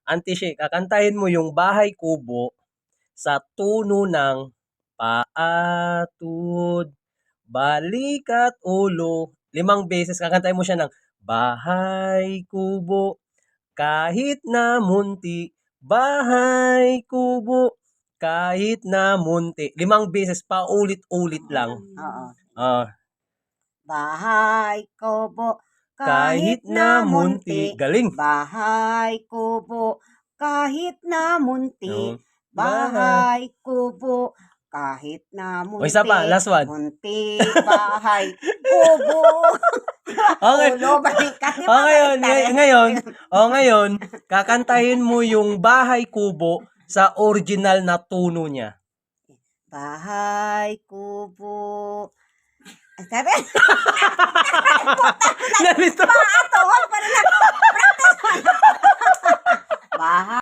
Auntie kakantahin mo yung Bahay Kubo sa tono ng paatod, balikat ulo. 5 beses kakantahin mo siya ng Bahay Kubo, kahit na munti. Bahay Kubo, kahit na munti. 5 beses, paulit-ulit lang. Oo. Ah, Bahay kubo, kahit na munti. Galing. Bahay kubo, kahit na munti. Oo. Bahay kubo, kahit na munti. O isa pa, last one. Munti, bahay, kubo. Okay. Ulo, balikat. Di ba O ngayon, baliktad? ngayon, kakantahin mo yung Bahay Kubo sa original na tono niya. Bahay kubo. Ay, sabi? Nalito. Paatuhon pa rin ako. Practice. Bahay